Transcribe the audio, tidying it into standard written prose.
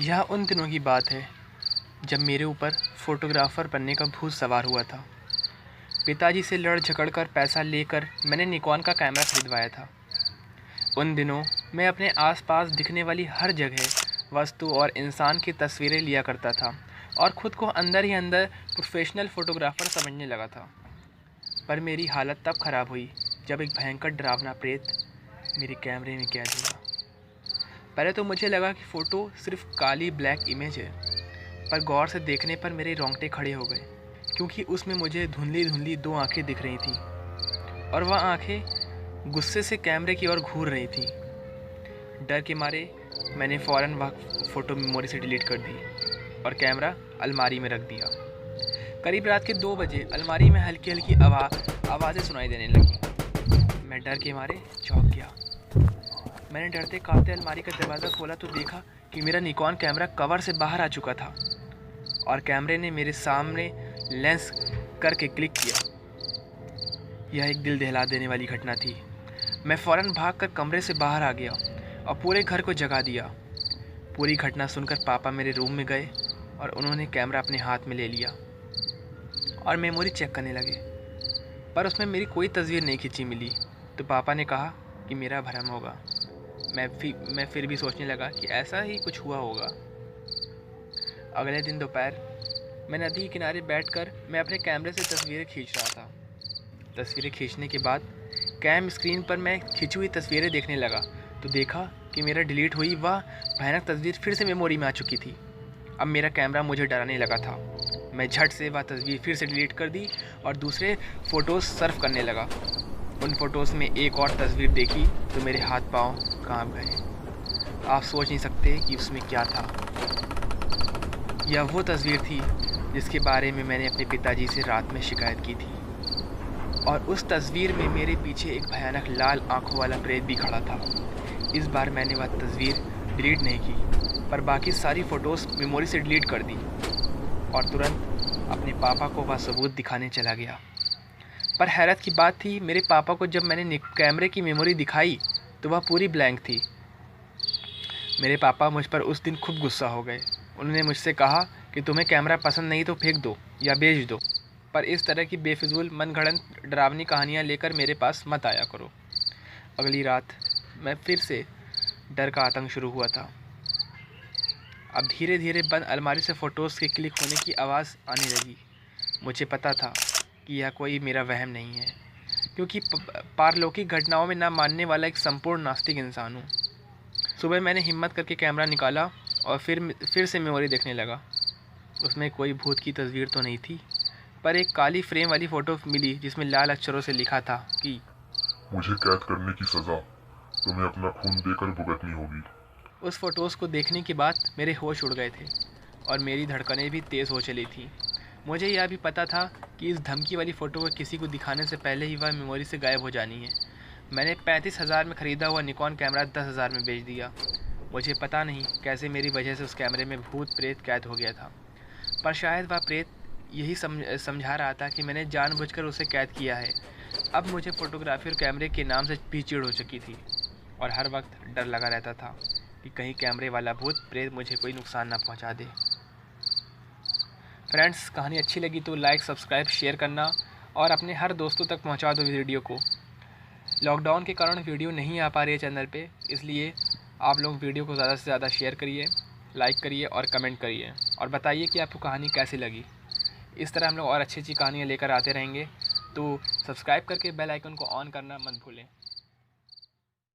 यह उन दिनों की बात है जब मेरे ऊपर फ़ोटोग्राफ़र बनने का भूत सवार हुआ था। पिताजी से लड़ झगड़ कर पैसा लेकर मैंने निकॉन का कैमरा खरीदवाया था। उन दिनों मैं अपने आसपास दिखने वाली हर जगह वस्तु और इंसान की तस्वीरें लिया करता था और ख़ुद को अंदर ही अंदर प्रोफेशनल फ़ोटोग्राफ़र समझने लगा था। पर मेरी हालत तब ख़राब हुई जब एक भयंकर डरावना प्रेत मेरे कैमरे में कैद हुआ। पहले तो मुझे लगा कि फ़ोटो सिर्फ काली ब्लैक इमेज है, पर गौर से देखने पर मेरे रोंगटे खड़े हो गए, क्योंकि उसमें मुझे धुंधली धुंधली दो आंखें दिख रही थीं और वह आंखें गुस्से से कैमरे की ओर घूर रही थीं। डर के मारे मैंने फ़ौरन वह फ़ोटो मेमोरी से डिलीट कर दी और कैमरा अलमारी में रख दिया। करीब रात के 2 बजे अलमारी में हल्की हल्की आवाज़ें सुनाई देने लगी। मैं डर के मारे चौंक गया। मैंने डरते कांपते अलमारी का दरवाज़ा खोला तो देखा कि मेरा निकॉन कैमरा कवर से बाहर आ चुका था और कैमरे ने मेरे सामने लेंस करके क्लिक किया। यह एक दिल दहला देने वाली घटना थी। मैं फ़ौरन भागकर कमरे से बाहर आ गया और पूरे घर को जगा दिया। पूरी घटना सुनकर पापा मेरे रूम में गए और उन्होंने कैमरा अपने हाथ में ले लिया और मेमोरी चेक करने लगे, पर उसमें मेरी कोई तस्वीर नहीं खींची मिली। तो पापा ने कहा कि मेरा भ्रम होगा। मैं फिर भी सोचने लगा कि ऐसा ही कुछ हुआ होगा। अगले दिन दोपहर मैं नदी के किनारे बैठकर मैं अपने कैमरे से तस्वीरें खींच रहा था। तस्वीरें खींचने के बाद कैम स्क्रीन पर मैं खींची हुई तस्वीरें देखने लगा तो देखा कि मेरा डिलीट हुई वह भयानक तस्वीर फिर से मेमोरी में आ चुकी थी। अब मेरा कैमरा मुझे डराने लगा था। मैं झट से वह तस्वीर फिर से डिलीट कर दी और दूसरे फ़ोटोज़ सर्फ करने लगा। उन फ़ोटोज़ में एक और तस्वीर देखी तो मेरे हाथ पांव कांप गए। आप सोच नहीं सकते कि उसमें क्या था। यह वो तस्वीर थी जिसके बारे में मैंने अपने पिताजी से रात में शिकायत की थी, और उस तस्वीर में मेरे पीछे एक भयानक लाल आंखों वाला प्रेत भी खड़ा था। इस बार मैंने वह तस्वीर डिलीट नहीं की, पर बाकी सारी फ़ोटोज़ मेमोरी से डिलीट कर दी और तुरंत अपने पापा को वह सबूत दिखाने चला गया। पर हैरत की बात थी, मेरे पापा को जब मैंने कैमरे की मेमोरी दिखाई तो वह पूरी ब्लैंक थी। मेरे पापा मुझ पर उस दिन खूब गुस्सा हो गए। उन्होंने मुझसे कहा कि तुम्हें कैमरा पसंद नहीं तो फेंक दो या बेच दो, पर इस तरह की बेफिजूल मनगढ़ंत डरावनी कहानियाँ लेकर मेरे पास मत आया करो। अगली रात मैं फिर से डर का आतंक शुरू हुआ था। अब धीरे धीरे बंद अलमारी से फ़ोटोज़ के क्लिक होने की आवाज़ आने लगी। मुझे पता था कि यह कोई मेरा वहम नहीं है, क्योंकि पारलौकिक घटनाओं में ना मानने वाला एक संपूर्ण नास्तिक इंसान हूँ। सुबह मैंने हिम्मत करके कैमरा निकाला और फिर से मेमोरी देखने लगा। उसमें कोई भूत की तस्वीर तो नहीं थी, पर एक काली फ्रेम वाली फ़ोटो मिली जिसमें लाल अक्षरों से लिखा था कि मुझे कैद करने की सज़ा तुम्हें अपना खून देकर भुगतनी होगी। उस फ़ोटोज़ को देखने के बाद मेरे होश उड़ गए थे और मेरी धड़कनें भी तेज़ हो चली थीं। मुझे यह भी पता था कि इस धमकी वाली फ़ोटो को किसी को दिखाने से पहले ही वह मेमोरी से गायब हो जानी है। मैंने 35,000 में ख़रीदा हुआ निकॉन कैमरा 10,000 में बेच दिया। मुझे पता नहीं कैसे मेरी वजह से उस कैमरे में भूत प्रेत कैद हो गया था, पर शायद वह प्रेत यही समझा रहा था कि मैंने जानबूझकर उसे कैद किया है। अब मुझे फ़ोटोग्राफी और कैमरे के नाम से भी चिढ़ हो चुकी थी और हर वक्त डर लगा रहता था कि कहीं कैमरे वाला भूत प्रेत मुझे कोई नुकसान ना पहुंचा दे। फ्रेंड्स, कहानी अच्छी लगी तो लाइक, सब्सक्राइब, शेयर करना और अपने हर दोस्तों तक पहुंचा दो वीडियो को। लॉकडाउन के कारण वीडियो नहीं आ पा रही है चैनल पे, इसलिए आप लोग वीडियो को ज़्यादा से ज़्यादा शेयर करिए, लाइक करिए और कमेंट करिए और बताइए कि आपको कहानी कैसी लगी। इस तरह हम लोग और अच्छी अच्छी कहानियाँ लेकर आते रहेंगे, तो सब्सक्राइब करके बेल आइकन को ऑन करना मत भूलें।